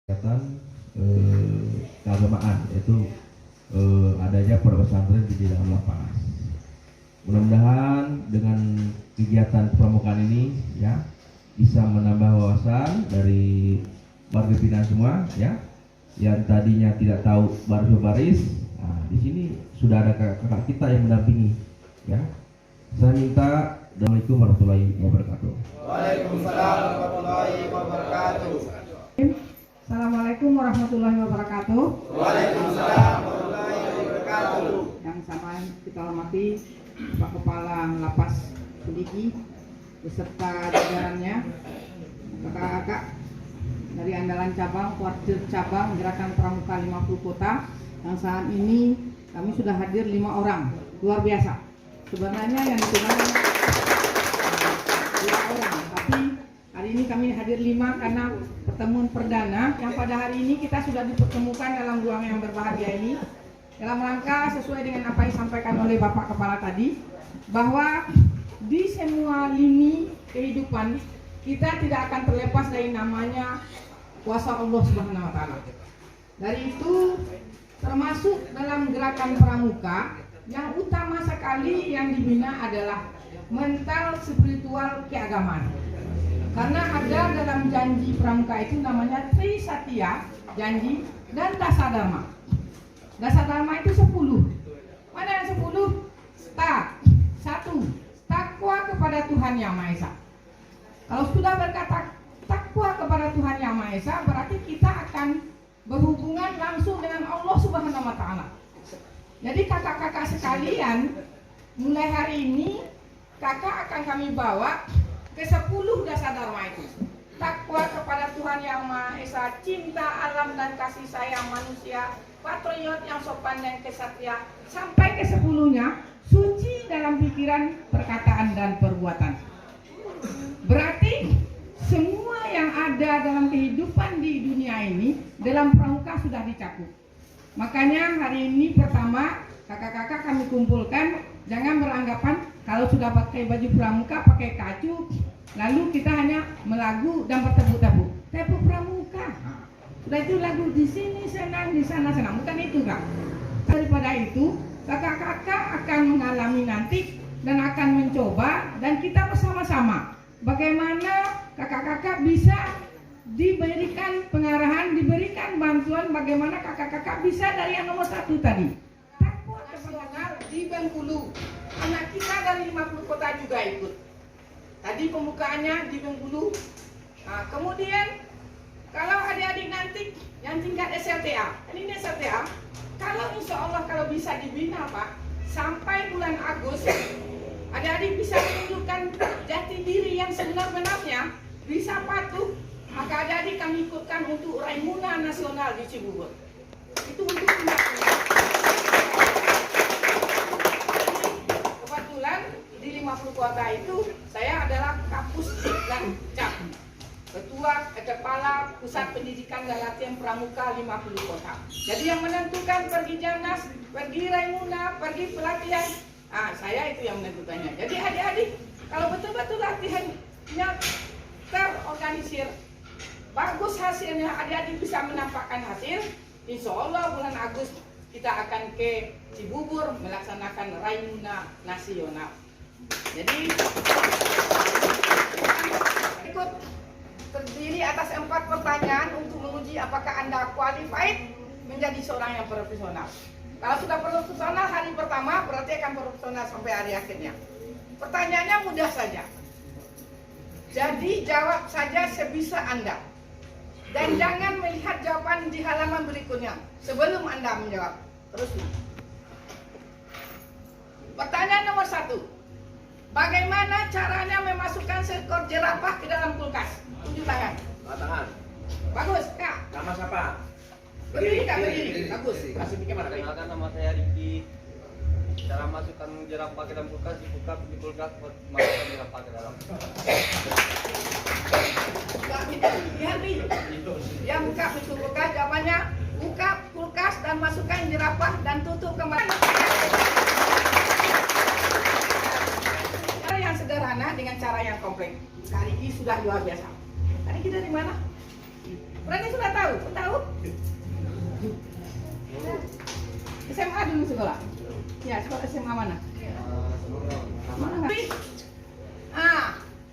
kegiatan keagamaan, yaitu adanya pondok pesantren di dalam lapas. Mudah-mudahan dengan kegiatan pramukaan ini ya bisa menambah wawasan dari warga binaan semua ya, yang tadinya tidak tahu baris. Nah, di sini sudah ada kakak kita yang mendampingi ya. Saya minta. Assalamualaikum warahmatullahi wabarakatuh. Waalaikumsalam warahmatullahi wabarakatuh. Assalamualaikum warahmatullahi wabarakatuh. Waalaikumsalam warahmatullahi wabarakatuh. Yang sama kita hormati Pak Kepala Lapas Kediri beserta jajarannya, kakak-kakak dari Andalan Cabang, Kuartir Cabang, Gerakan Pramuka 50 Kota. Yang saat ini kami sudah hadir 5 orang, luar biasa. Sebenarnya yang dikenal 2 orang, tapi hari ini kami hadir 5 karena pertemuan perdana yang pada hari ini kita sudah dipertemukan dalam ruang yang berbahagia ini dalam rangka sesuai dengan apa yang disampaikan oleh Bapak Kepala tadi, bahwa di semua lini kehidupan kita tidak akan terlepas dari namanya kuasa Allah Subhanahu wa taala. Dari itu termasuk dalam gerakan pramuka yang utama sekali yang dibina adalah mental spiritual keagamaan. Karena ada dalam janji pramuka itu namanya Tri Satya, janji, dan Dasa Dharma. Dasa Dharma itu 10. Mana yang 10? Satu, takwa kepada Tuhan Yang Maha Esa. Kalau sudah berkata takwa kepada Tuhan Yang Maha Esa, berarti kita akan berhubungan langsung dengan Allah Subhanahu wa taala. Jadi kakak-kakak sekalian, mulai hari ini kakak akan kami bawa ke 10 dasar dharma itu. Takwa kepada Tuhan Yang Maha Esa, cinta alam dan kasih sayang manusia, patriot yang sopan dan kesatria, sampai ke 10-nya, suci dalam pikiran, perkataan dan perbuatan. Berarti semua yang ada dalam kehidupan di dunia ini dalam pramuka sudah dicakup. Makanya hari ini pertama kakak-kakak kami kumpulkan, jangan beranggapan kalau sudah pakai baju pramuka pakai kacu lalu kita hanya melagu dan bertepuk-tepuk. Tepuk pramuka. Sudah itu lagu di sini senang, di sana senang. Bukan itu, Kak. Daripada itu, kakak-kakak akan mengalami nanti dan akan mencoba, dan kita bersama-sama bagaimana kakak-kakak bisa diberikan pengarahan, diberikan bantuan bagaimana kakak-kakak bisa dari yang nomor 1 tadi. Takwa nasional di Bengkulu. Anak kita dari 50 kota juga ikut. Tadi pembukaannya di Bengkulu. Nah, kemudian kalau adik-adik nanti yang tingkat SLTA, ini SLTA, kalau insya Allah kalau bisa dibina Pak, sampai bulan Agustus, adik-adik bisa menunjukkan jati diri yang sebenar-benarnya, bisa patuh, maka adik-adik kami ikutkan untuk Raimuna Nasional di Cibubur. Itu untuk tindak pidana. Kebetulan di 50 kota itu saya adalah kapus dan cap, ketua kepala pusat pendidikan dan latihan pramuka 50 kota. Jadi yang menentukan pergi Janas, pergi Raimuna, pergi pelatihan, saya itu yang menentukannya. Jadi adik-adik kalau betul-betul latihannya terorganisir, bagus hasilnya, adik-adik bisa menampakkan hasil, insya Allah bulan Agustus kita akan ke Cibubur melaksanakan Raimuna Nasional. Jadi ikut terdiri atas 4 pertanyaan untuk menguji apakah Anda qualified menjadi seorang yang profesional. Kalau sudah profesional hari pertama, berarti akan profesional sampai hari akhirnya. Pertanyaannya mudah saja. Jadi jawab saja sebisa Anda. Dan jangan melihat jawaban di halaman berikutnya sebelum Anda menjawab. Terus. Pertanyaan nomor 1. Bagaimana caranya memasukkan seekor jerapah ke dalam kulkas? Tunjuk tangan. Tangan. Bagus, Kak. Nama siapa? Berdiri, Kak, berdiri. Bagus. Kasih pikir mana? Perkenalkan, nama saya Riki. Cara masukkan jerapah ke dalam kulkas, dibuka di kulkas, masukkan jerapah ke dalam. Kak, lihat nih. Yang buka pintu kulkas, jawabannya buka kulkas dan masukkan jerapah dan tutup kembali. Cara yang sederhana dengan cara yang kompleks. Kak Riki sudah luar biasa. Kak Riki dari mana? Berarti sudah tahu. Ya, sekolah SMA mana? Nama.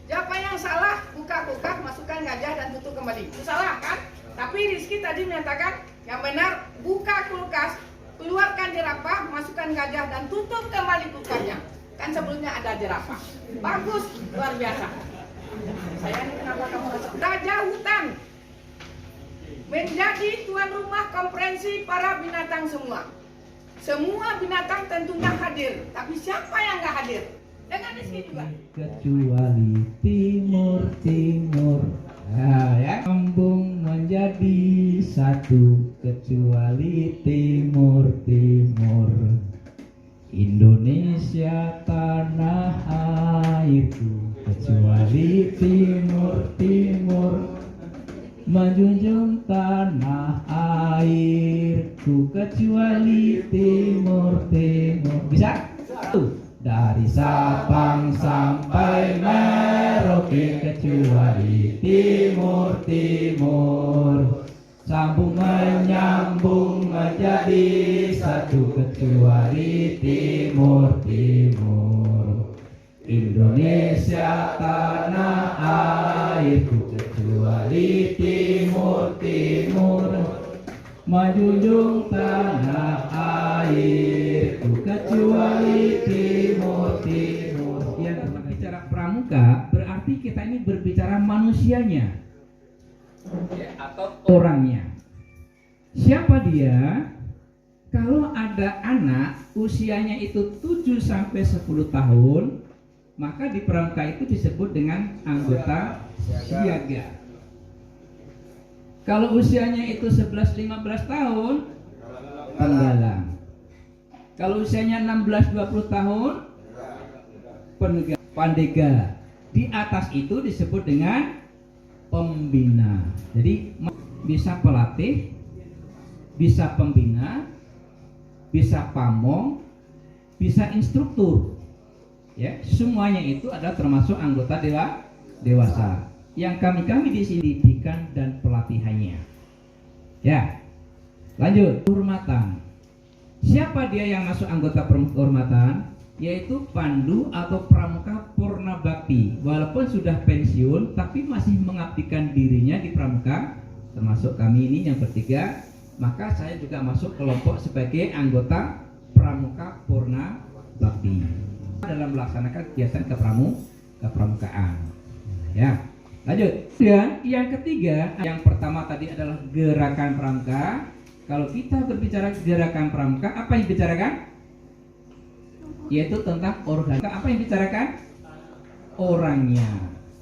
Siapa yang salah, buka, masukkan gajah dan tutup kembali. Itu salah kan? Tapi Rizky tadi menyatakan yang benar, buka kulkas, keluarkan jerapah, masukkan gajah dan tutup kembali kulkasnya. Kan sebelumnya ada jerapah. Bagus, luar biasa. Saya ini kenapa kamu rasa? Raja hutan menjadi tuan rumah konferensi para binatang semua. Semua binatang tentunya hadir, tapi siapa yang nggak hadir? Dengan Rizky juga. Kecuali timur. Nah, ya. Sambung menjadi satu kecuali timur. Indonesia tanah airku kecuali timur. Menjunjung tanah airku kecuali timur. Bisa? Dari Sabang sampai Merauke kecuali timur. Sambung menyambung menjadi satu kecuali timur. Indonesia tanah airku kecuali timur. Menjunjung tanah airku kecuali timur. Yang berbicara pramuka berarti kita ini berbicara manusianya, atau orangnya. Siapa dia? Kalau ada anak usianya itu 7 sampai 10 tahun, maka di pramuka itu disebut dengan anggota siaga. Kalau usianya itu 11-15 tahun, penggalang. Kalau usianya 16-20 tahun, pandega. Di atas itu disebut dengan pembina. Jadi bisa pelatih, bisa pembina, bisa pamong, bisa instruktur. Ya, semuanya itu adalah termasuk anggota dewasa. Yang kami di sini didikan dan pelatihannya. Ya, lanjut. Kehormatan. Siapa dia yang masuk anggota kehormatan? Yaitu pandu atau pramuka purna bakti. Walaupun sudah pensiun, tapi masih mengabdikan dirinya di pramuka. Termasuk kami ini yang bertiga. Maka saya juga masuk kelompok sebagai anggota pramuka purna bakti dalam melaksanakan kegiatan kepramukaan. Ya. Lanjut. Dan yang ketiga, yang pertama tadi adalah gerakan pramuka. Kalau kita berbicara gerakan pramuka, apa yang dibicarakan? Yaitu tentang organ. Apa yang dibicarakan? Orangnya.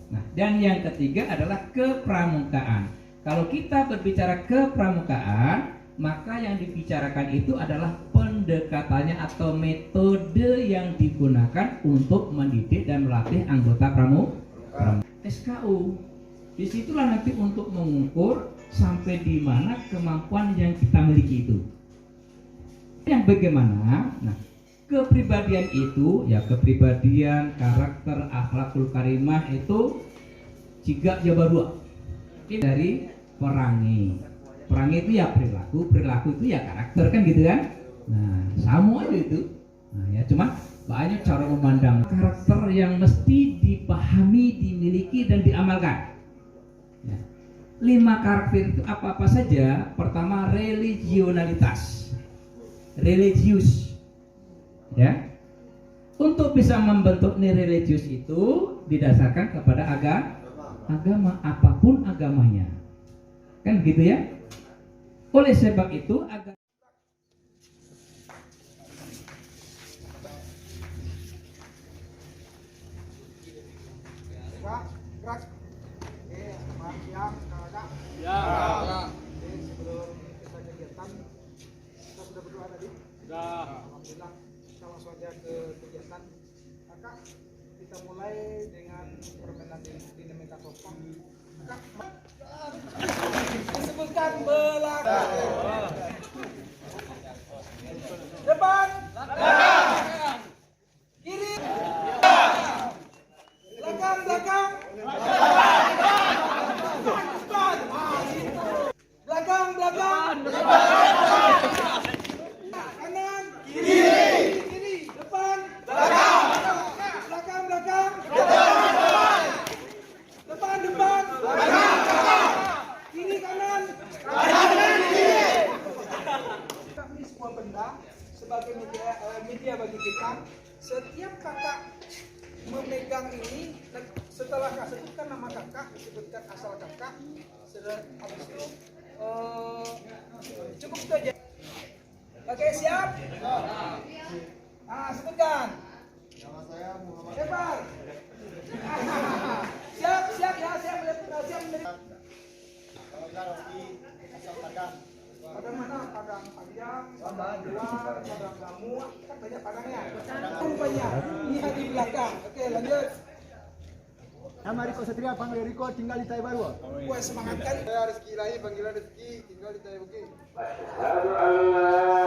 Nah, dan yang ketiga adalah kepramukaan. Kalau kita berbicara kepramukaan, maka yang dibicarakan itu adalah pendekatannya atau metode yang digunakan untuk mendidik dan melatih anggota pramuka. SKU. Disitulah nanti untuk mengukur sampai di mana kemampuan yang kita miliki itu. Yang bagaimana? Nah, kepribadian itu ya kepribadian, karakter, akhlakul karimah itu jika jabarua. Dari perangi. Perangi itu ya perilaku itu ya karakter kan gitu kan? Nah, sama aja itu. Nah, ya cuma banyak cara memandang karakter yang mesti dipahami, dimiliki dan diamalkan. Ya. 5 karakter itu apa-apa saja. Pertama, religionalitas, religius. Ya, untuk bisa membentuk nilai religius itu didasarkan kepada agama apapun agamanya, kan gitu ya. Oleh sebab itu agama Gerak. Selamat siang, Kak. Ya. Sebelum kita kegiatan, kita sudah berdoa tadi. Sudah. Alhamdulillah, kita langsung aja ke kegiatan. Kakak, kita mulai dengan permainan dinamika topang. Kakak, disebutkan belakang. Depan. Kiri. Belakang. Belakang. Kanan. Kiri. sebagai media bagi kita. Setiap kakak memegang ini, setelah kakak sebutkan nama kakak, sebutkan asal kakak, habis itu cukup itu aja. Oke, siap? Sebutkan. Nama saya Muhammad. Sebar. Siap ya, siap menerima. Saya Rocky asal Padang. Padang mana? Padang panjang, Padang gelar, Padang gamu, kan banyak padangnya. Rupanya, lihat di belakang. Oke, lanjut. Nama Riko Satria, panggil Riko, tinggal di Tai Baru. Wah, semangat kali. Saya Rizky Ilahi, panggilan Rizky, tinggal di Tai Bukit. Asyhadu an la